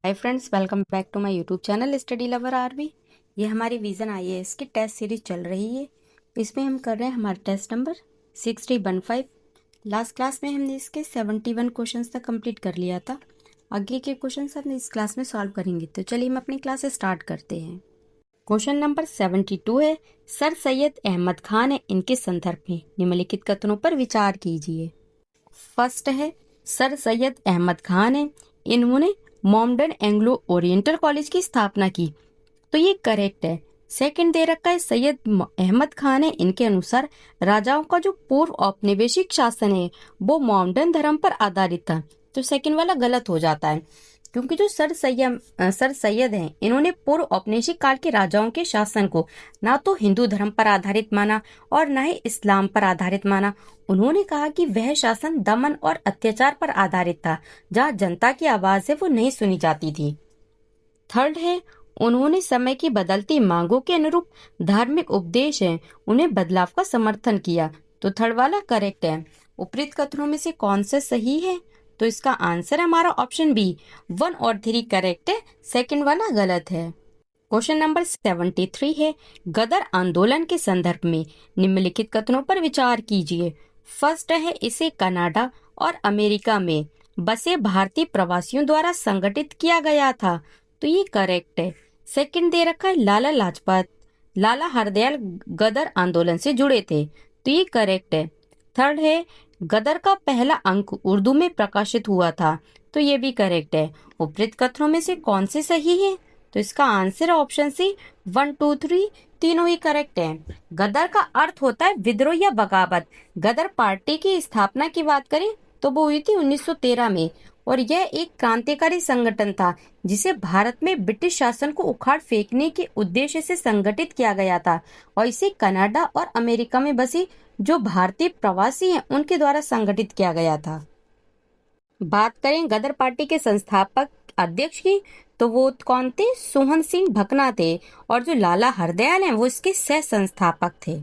Hi friends, welcome back to my YouTube channel study lover RB. ये हमारी Vision IAS की test series चल रही है। इसमें हम कर रहे हैं हमारा टेस्ट नंबर 6015। लास्ट क्लास में हमने इसके 71 क्वेश्चंस तक कंप्लीट कर लिया था। आगे के क्वेश्चंस हम इस क्लास में सॉल्व करेंगे। तो चलिए हम अपनी क्लास स्टार्ट करते हैं। क्वेश्चन नंबर 72 है, सर सैयद अहमद खान है, इनके संदर्भ में निम्नलिखित कथनों पर विचार कीजिए। फर्स्ट है, सर सैयद अहमद खान है, इन्होंने मोमडन एंग्लो ओरिएंटल कॉलेज की स्थापना की, तो ये करेक्ट है। सेकंड दे रखा है, सैयद अहमद खान है, इनके अनुसार राजाओं का जो पूर्व औपनिवेशिक शासन है वो मोमडन धर्म पर आधारित था, तो सेकंड वाला गलत हो जाता है, क्योंकि जो सर सैयद हैं, इन्होंने पूर्व औपनिवेशिक काल के राजाओं के शासन को ना तो हिंदू धर्म पर आधारित माना और न ही इस्लाम पर आधारित माना। उन्होंने कहा कि वह शासन दमन और अत्याचार पर आधारित था, जहां जनता की आवाज है वो नहीं सुनी जाती थी। थर्ड है, उन्होंने समय की बदलती मांगों के अनुरूप धार्मिक उपदेश है उन्हें बदलाव का समर्थन किया, तो थर्ड वाला करेक्ट है। उपरोक्त कथनों में से कौन सा सही है? तो इसका आंसर हमारा ऑप्शन बी 1 और 3 करेक्ट है, सेकंड वाला गलत है। क्वेश्चन नंबर 73 है, गदर आंदोलन के संदर्भ में निम्नलिखित कथनों पर विचार कीजिए। फर्स्ट है, इसे कनाडा और अमेरिका में बसे भारतीय प्रवासियों द्वारा संगठित किया गया था, तो ये करेक्ट है। सेकंड दे रखा है, लाला हरदयाल गदर आंदोलन से जुड़े थे, तो ये करेक्ट है। थर्ड है, गदर का पहला अंक उर्दू में प्रकाशित हुआ था, तो ये भी करेक्ट है। उपरोक्त कथनों में से कौन से सही है? तो इसका आंसर ऑप्शन सी 1, 2, 3 तीनों ही करेक्ट है। गदर का अर्थ होता है विद्रोह या बगावत। गदर पार्टी की स्थापना की बात करें तो वो हुई थी 1913 में, और यह एक क्रांतिकारी संगठन था जिसे भारत में ब्रिटिश शासन को उखाड़ फेंकने के उद्देश्य से संगठित किया गया था, और इसे कनाडा और अमेरिका में बसे जो भारतीय प्रवासी हैं उनके द्वारा संगठित किया गया था। बात करें गदर पार्टी के संस्थापक अध्यक्ष की, तो वो कौन थे? सोहन सिंह भकना थे, और जो लाला हरदयाल हैं वो इसके सह संस्थापक थे।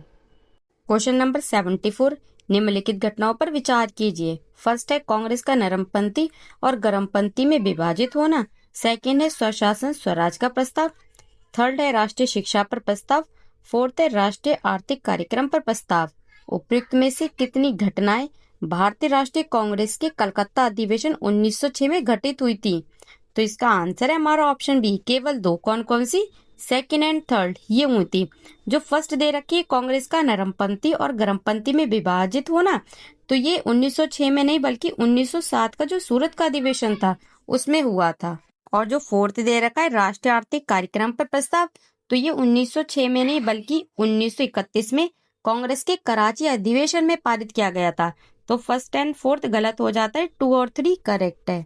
क्वेश्चन नंबर 74, निम्नलिखित घटनाओं पर विचार कीजिए। फर्स्ट है, कांग्रेस का नरमपंथी और गरमपंथी में विभाजित होना। सेकंड है, स्वशासन स्वराज का प्रस्ताव। थर्ड है, राष्ट्रीय शिक्षा पर प्रस्ताव। फोर्थ है, राष्ट्रीय आर्थिक कार्यक्रम पर प्रस्ताव। उपयुक्त में से कितनी घटनाएं भारतीय राष्ट्रीय कांग्रेस के कलकत्ता अधिवेशन 1906 में घटित हुई थी? तो इसका आंसर है हमारा ऑप्शन बी, केवल 2। कौन कौन सी? सेकंड एंड थर्ड ये हुई थी। जो फर्स्ट दे रखी है, कांग्रेस का नरमपंथी और गरमपंथी में विभाजित होना, तो ये 1906 में नहीं बल्कि 1907 का जो सूरत का अधिवेशन था उसमें हुआ था। और जो फोर्थ दे रखा है, राष्ट्रीय आर्थिक कार्यक्रम पर प्रस्ताव, तो ये 1906 में नहीं बल्कि 1931 में कांग्रेस के कराची अधिवेशन में पारित किया गया था। तो फर्स्ट एंड फोर्थ गलत हो जाता है, 2 और 3 करेक्ट है।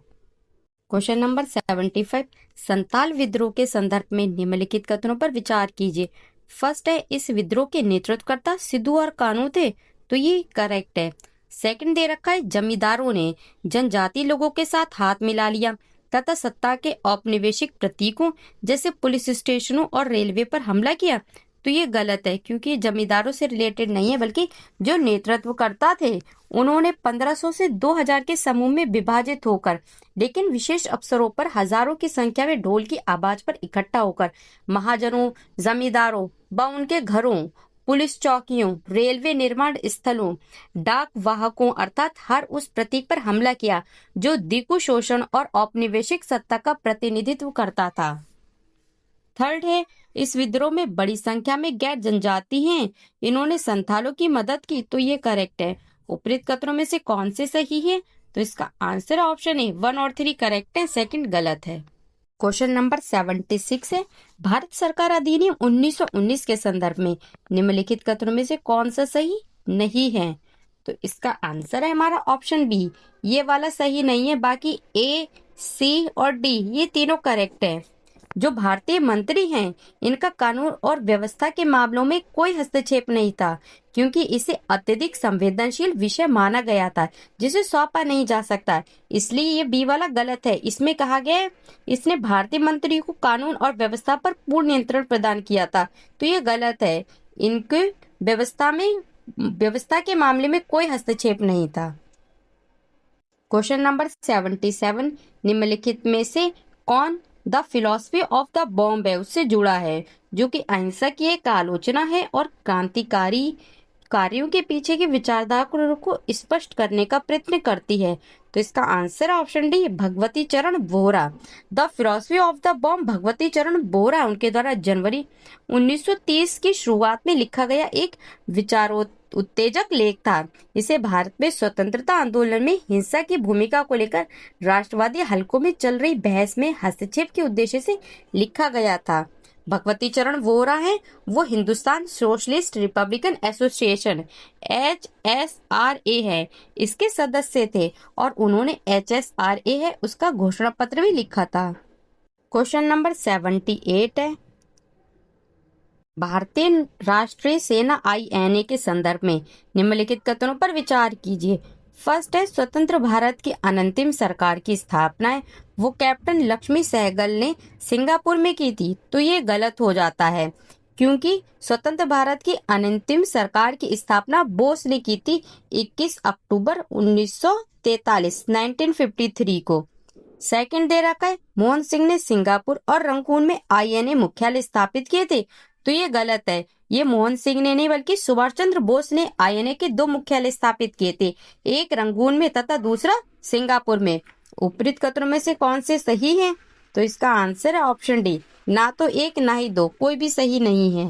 क्वेश्चन नंबर 75, संताल विद्रोह के संदर्भ में निम्नलिखित कथनों पर विचार कीजिए। फर्स्ट है, इस विद्रोह के नेतृत्वकर्ता सिद्धू और कानू थे, तो ये करेक्ट है। सेकंड दे रखा है, जमींदारों ने जनजाति लोगों के साथ हाथ मिला लिया तथा सत्ता के औपनिवेशिक प्रतीकों जैसे पुलिस स्टेशनों और रेलवे पर हमला किया, तो ये गलत है, क्योंकि जमींदारों से रिलेटेड नहीं है बल्कि जो नेतृत्वकर्ता थे उन्होंने 1500 से 2000 के समूह में विभाजित होकर, लेकिन विशेष अवसरों पर हजारों की संख्या में ढोल की आवाज पर इकट्ठा होकर महाजनों, जमींदारों व उनके घरों, पुलिस चौकियों, रेलवे निर्माण स्थलों, डाक वाहकों अर्थात हर उस प्रतीक पर हमला किया जो दिकु शोषण और औपनिवेशिक सत्ता का प्रतिनिधित्व करता था। थर्ड है, इस विद्रोह में बड़ी संख्या में गैर जनजाति हैं, इन्होंने संथालों की मदद की, तो ये करेक्ट है। उपरोक्त कथनों में से कौन से सही है? तो इसका आंसर ऑप्शन है 1 और 3 करेक्ट है, सेकंड गलत है। क्वेश्चन नंबर 76 है, भारत सरकार अधिनियम 1919 के संदर्भ में निम्नलिखित कथनों में से कौन सा सही नहीं है? तो इसका आंसर है हमारा ऑप्शन बी, ये वाला सही नहीं है, बाकी ए, सी और डी ये तीनों करेक्ट है। जो भारतीय मंत्री हैं इनका कानून और व्यवस्था के मामलों में कोई हस्तक्षेप नहीं था, क्योंकि इसे अत्यधिक संवेदनशील विषय माना गया था जिसे सौंपा नहीं जा सकता, इसलिए ये बी वाला गलत है। इसमें कहा गया है इसने भारतीय मंत्री को कानून और व्यवस्था पर पूर्ण नियंत्रण प्रदान किया था, तो ये गलत है। इनके व्यवस्था के मामले में कोई हस्तक्षेप नहीं था। क्वेश्चन नंबर 77, निम्नलिखित में से कौन the philosophy of the bomb है उससे जुड़ा है, जो कि अहिंसा की एक आलोचना है और क्रांतिकारी कार्यों के पीछे की विचारधारा को स्पष्ट करने का प्रयत्न करती है। तो इसका आंसर ऑप्शन डी, भगवती चरण Vohra. The philosophy of the bomb Bhagwati चरण वोहरा उनके द्वारा जनवरी 1930 की शुरुआत में लिखा गया एक उत्तेजक लेख था। इसे भारत में स्वतंत्रता आंदोलन में हिंसा की भूमिका को लेकर राष्ट्रवादी हलकों में चल रही बहस में हस्तक्षेप के उद्देश्य से लिखा गया था। भगवती चरण वोहरा है, वो Hindustan socialist Republican association HSRA है, इसके सदस्य थे और उन्होंने HSRA है उसका घोषणा पत्र भी लिखा था। क्वेश्चन नंबर 78 है, भारतीय राष्ट्रीय सेना INA के संदर्भ में निम्नलिखित कथनों पर विचार कीजिए। फर्स्ट है, स्वतंत्र भारत की अनंतिम सरकार की स्थापना है वो कैप्टन लक्ष्मी सहगल ने सिंगापुर में की थी। तो ये गलत हो जाता है, क्योंकि स्वतंत्र भारत की अनंतिम सरकार की स्थापना बोस ने की थी 21 अक्टूबर 1943 1953 को। सेकंड दे रखा है, मोहन सिंह ने सिंगापुर और रंगून में INA मुख्यालय स्थापित किए थे। तो ये गलत है, ये मोहन सिंह ने नहीं बल्कि सुभाष चंद्र बोस ने INA के 2 मुख्यालय स्थापित किए थे, एक रंगून में तथा दूसरा सिंगापुर में। उपरोक्त कथनों में से कौन से सही हैं? तो इसका आंसर है ऑप्शन डी, ना तो एक ना ही दो, कोई भी सही नहीं है।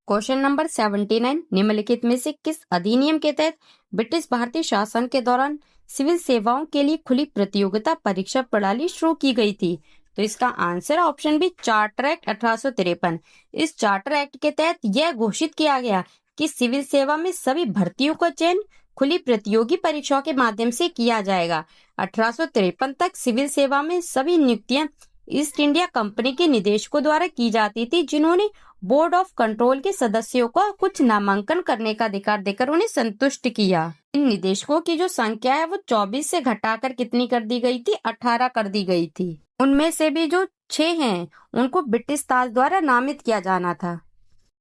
क्वेश्चन नंबर 79, निम्नलिखित में से किस अधिनियम के तहत ब्रिटिश भारतीय शासन के दौरान सिविल सेवाओं के लिए खुली प्रतियोगिता परीक्षा प्रणाली शुरू की गई थी? तो इसका answer option B, charter act 1853। इस चार्टर एक्ट के तहत यह घोषित किया गया कि सिविल सेवा में सभी भर्तियों का चयन खुली प्रतियोगी परीक्षाओं के माध्यम से किया जाएगा। 1853 तक सिविल सेवा में सभी नियुक्तियां ईस्ट इंडिया कंपनी के निदेशकों द्वारा की जाती थी, जिन्होंने बोर्ड ऑफ कंट्रोल के सदस्यों को कुछ नामांकन करने का अधिकार देकर उन्हें संतुष्ट किया। इन निदेशकों की जो संख्या है वो 24 से घटाकर कितनी कर दी गई थी? 18 कर दी गई थी। उनमें से भी जो 6 हैं उनको ब्रिटिश ताज द्वारा नामित किया जाना था।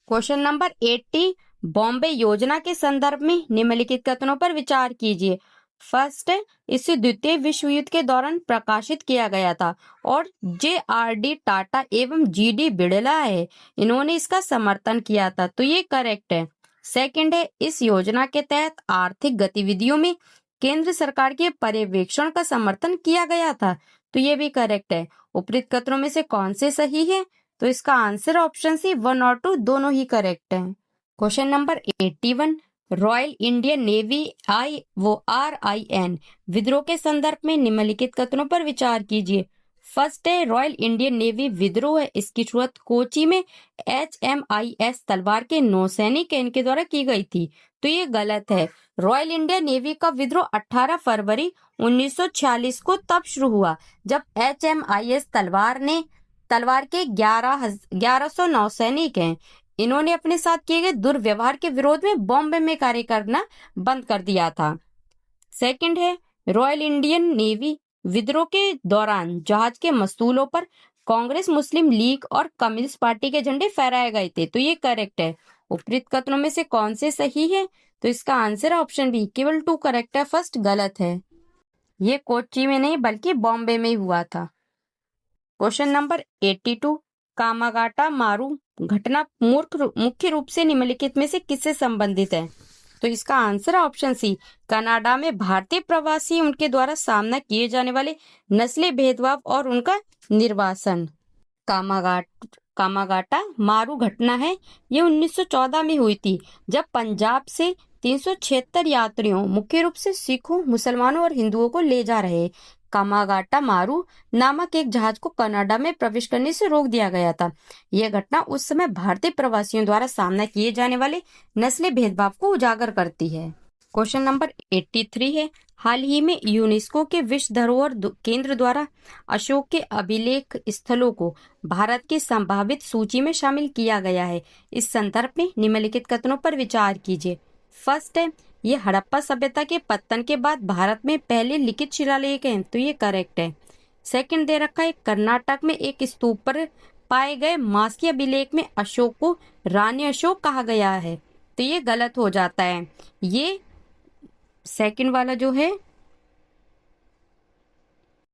क्वेश्चन नंबर 80, बॉम्बे योजना के संदर्भ में निम्नलिखित कथनों पर विचार कीजिए। फर्स्ट है, इसे द्वितीय विश्व युद्ध के दौरान प्रकाशित किया गया था और JRD टाटा एवं GD बिड़ला है, इन्होंने इसका समर्थन किया था। तो ये करेक्ट है। सेकंड है, इस योजना के तहत आर्थिक गतिविधियों में केंद्र सरकार के पर्यवेक्षण का समर्थन किया गया था। तो ये भी करेक्ट है। उपरोक्त कथनों में से कौन से सही है? तो इसका आंसर ऑप्शन सी, 1 और 2 दोनों ही करेक्ट है। Question number 81, royal Indian navy RIN विद्रोह के संदर्भ में निम्नलिखित कथनों पर विचार कीजिए। फर्स्ट है, रॉयल इंडियन नेवी विद्रोह है, इसकी शुरुआत कोची में HMIS तलवार के नौसैनिक इनके द्वारा की गई थी। तो ये गलत है। रॉयल इंडियन नेवी का विद्रोह 18 फरवरी 1946 को तब शुरू हुआ जब HMIS तलवार के 1100 नौसैनिक हैं, इन्होंने अपने साथ किए गए दुर्व्यवहार के विरोध में बॉम्बे में कार्य करना बंद कर दिया था। सेकंड है, रॉयल इंडियन नेवी विद्रोह के दौरान जहाज के मस्तूलों पर कांग्रेस, मुस्लिम लीग और कम्युनिस्ट पार्टी के झंडे फहराए गए थे। तो ये करेक्ट है। उपरोक्त कथनों में से कौन से सही है? तो इसका आंसर ऑप्शन बी, केवल 2 करेक्ट है, फर्स्ट गलत है। ये कोच्चि में नहीं बल्कि बॉम्बे में हुआ था। क्वेश्चन नंबर 82, कामागाटा मारू घटना मुख्य रूप से निम्नलिखित में से किससे संबंधित है? तो इसका आंसर ऑप्शन सी, कनाडा में भारतीय प्रवासी उनके द्वारा सामना किए जाने वाले नस्ली भेदभाव और उनका निर्वासन। कामागाटा मारू घटना है, ये 1914 में हुई थी जब पंजाब से 376 यात्रियों, मुख्य रूप से सिखों, मुसलमानों और हिंदुओं को ले जा रहे कामागाटा मारू नामक एक जहाज को कनाडा में प्रवेश करने से रोक दिया गया था। यह घटना उस समय भारतीय प्रवासियों द्वारा सामना किए जाने वाले नस्ली भेदभाव को उजागर करती है। क्वेश्चन नंबर 83 है, हाल ही में यूनेस्को के विश्व धरोहर केंद्र द्वारा अशोक के अभिलेख स्थलों को भारत की संभावित सूची में शामिल किया गया है। इस संदर्भ में निम्नलिखित कथनों पर विचार कीजिए। फर्स्ट है, ये हड़प्पा सभ्यता के पतन के बाद भारत में पहले लिखित शिलालेख हैं। तो ये करेक्ट है। सेकंड दे रखा है, कर्नाटक में एक स्तूप पर पाए गए मास्की अभिलेख में अशोक को रानी अशोक कहा गया है। तो ये गलत हो जाता है। ये सेकंड वाला जो है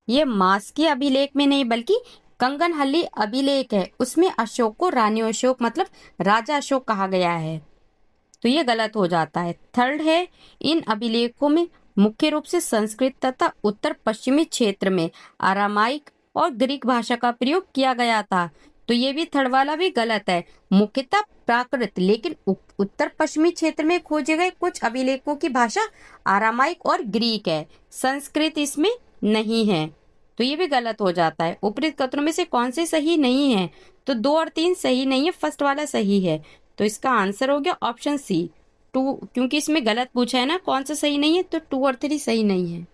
ये मास्की अभिलेख में नहीं बल्कि कंगनहल्ली अभिलेख है उसमें अशोक को रानी अशोक मतलब राजा अशोक कहा गया है, तो ये गलत हो जाता है। थर्ड है, इन अभिलेखों में मुख्य रूप से संस्कृत तथा उत्तर पश्चिमी क्षेत्र में अरामाइक और ग्रीक भाषा का प्रयोग किया गया था, तो ये भी थर्ड वाला भी गलत है। मुख्यतः प्राकृत, लेकिन उत्तर पश्चिमी क्षेत्र में खोजे गए कुछ अभिलेखों की भाषा अरामाइक और ग्रीक है, संस्कृत इसमें नहीं है, तो ये भी गलत हो जाता है। उपरोक्त कथनों में से कौन से सही नहीं है? तो 2 और 3 सही नहीं है, फर्स्ट वाला सही है, तो इसका आंसर हो गया ऑप्शन सी 2, क्योंकि इसमें गलत पूछा है ना कौन सा सही नहीं है, तो 2 और 3 सही नहीं है।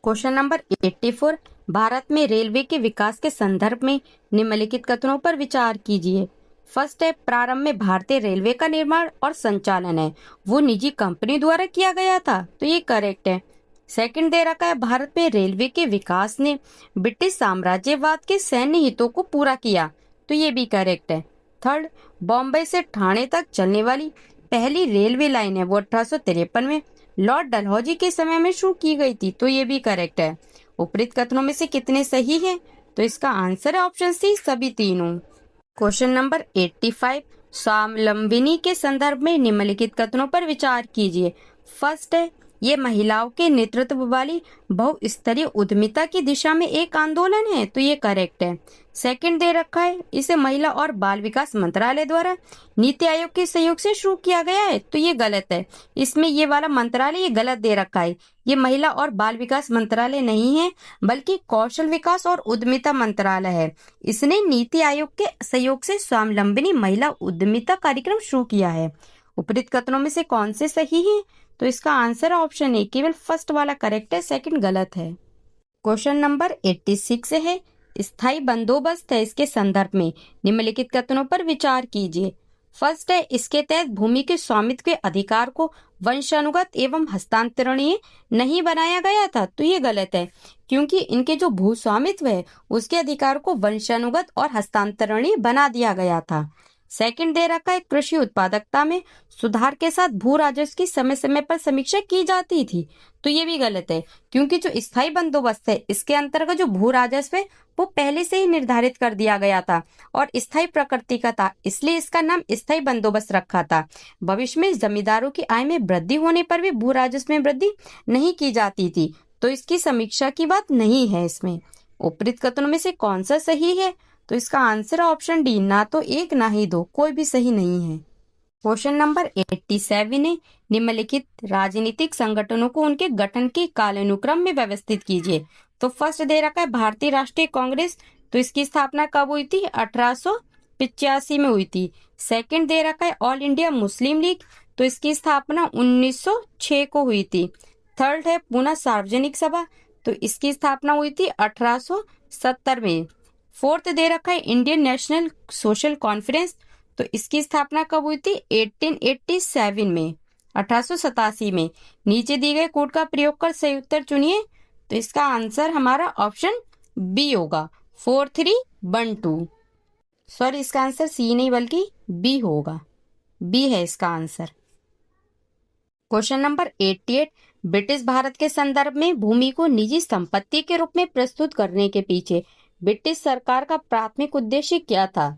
क्वेश्चन नंबर 84, भारत में रेलवे के विकास के संदर्भ में निम्नलिखित कथनों पर विचार कीजिए। फर्स्ट है, प्रारंभ में भारतीय रेलवे का निर्माण और संचालन है वो निजी कंपनी द्वारा किया गया था, तो ये करेक्ट है। सेकंड दे रखा है, भारत में रेलवे के विकास ने ब्रिटिश साम्राज्यवाद के सैन्य हितों को पूरा किया, तो ये भी करेक्ट है। थर्ड, बॉम्बे से ठाणे तक चलने वाली पहली रेलवे लाइन है वो 1853 में लॉर्ड डलहौजी के समय में शुरू की गई थी, तो ये भी करेक्ट है। उपरोक्त कथनों में से कितने सही हैं? तो इसका आंसर है ऑप्शन सी सभी तीनों। क्वेश्चन नंबर 85, स्वावलंबिनी के संदर्भ में निम्नलिखित कथनों पर विचार कीजिए। फर्स्ट है, ये महिलाओं के नेतृत्व वाली बहुस्तरीय उद्यमिता की दिशा में एक आंदोलन है, तो ये करेक्ट है। सेकंड दे रखा है, इसे महिला और बाल विकास मंत्रालय द्वारा नीति आयोग के सहयोग से शुरू किया गया है, तो ये गलत है। इसमें ये वाला मंत्रालय ये गलत दे रखा है, ये महिला और बाल विकास मंत्रालय नहीं है बल्कि कौशल विकास और उद्यमिता मंत्रालय है। इसने नीति आयोग के सहयोग से स्वावलंबिनी महिला उद्यमिता कार्यक्रम शुरू किया है। उपरोक्त कथनों में से कौन से सही है? तो इसका आंसर ऑप्शन ए, केवल फर्स्ट वाला करेक्ट है, सेकंड गलत है। क्वेश्चन नंबर 86 है, स्थायी बंदोबस्त है इसके संदर्भ में निम्नलिखित कथनों पर विचार कीजिए। फर्स्ट है, इसके तहत भूमि के स्वामित्व के अधिकार को वंशानुगत एवं हस्तांतरणीय नहीं बनाया गया था, तो ये गलत है क्योंकि इनके जो भू स्वामित्व है उसके अधिकार को वंशानुगत और हस्तांतरणीय बना दिया गया था। सेकंड दे रखा है, कृषि उत्पादकता में सुधार के साथ भू राजस्व की समय समय पर समीक्षा की जाती थी, तो ये भी गलत है क्योंकि जो स्थायी बंदोबस्त है इसके अंतर्गत जो भू राजस्व है वो पहले से ही निर्धारित कर दिया गया था और स्थायी प्रकृति का था, इसलिए इसका नाम स्थायी बंदोबस्त रखा था। भविष्य में जमींदारों की आय में वृद्धि होने पर भी भू राजस्व में वृद्धि नहीं की जाती थी, तो इसकी समीक्षा की बात नहीं है इसमें। उपरोक्त कथनों में से कौन सा सही है? तो इसका आंसर ऑप्शन डी, ना तो एक ना ही दो, कोई भी सही नहीं है। क्वेश्चन नंबर 87 है, निम्नलिखित राजनीतिक संगठनों को उनके गठन के कालानुक्रम में व्यवस्थित कीजिए। तो फर्स्ट दे रखा है भारतीय राष्ट्रीय कांग्रेस, तो इसकी स्थापना कब हुई थी? 1885 में हुई थी। सेकंड दे रखा है ऑल इंडिया मुस्लिम लीग, तो इसकी स्थापना 1906 को हुई थी। थर्ड है पुणे सार्वजनिक सभा, तो इसकी स्थापना हुई थी 1870 में। फोर्थ दे रखा है इंडियन नेशनल सोशल कॉन्फ्रेंस, तो इसकी स्थापना कब हुई थी? 1887 में, 1887 में। नीचे दी गए कोड का प्रयोग कर सही उत्तर चुनिए, तो इसका आंसर हमारा ऑप्शन बी होगा 4312। सॉरी, इसका आंसर सी नहीं बल्कि बी होगा, बी है इसका answer. Question number 88, British Bharat के संदर्भ में भूमि को निजी संपत्ति के रूप में प्रस्तुत करने के पीछे ब्रिटिश सरकार का प्राथमिक उद्देश्य क्या था?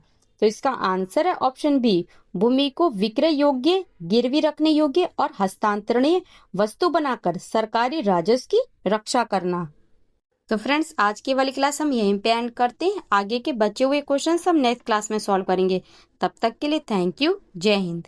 तो इसका आंसर है ऑप्शन बी, भूमि को विक्रय योग्य, गिरवी रखने योग्य और हस्तांतरणीय वस्तु बनाकर सरकारी राजस्व की रक्षा करना। तो फ्रेंड्स, आज की वाली क्लास हम यहीं पे एंड करते हैं। आगे के बचे हुए क्वेश्चन हम नेक्स्ट क्लास में सॉल्व करेंगे। तब तक के लिए थैंक यू। जय हिंद।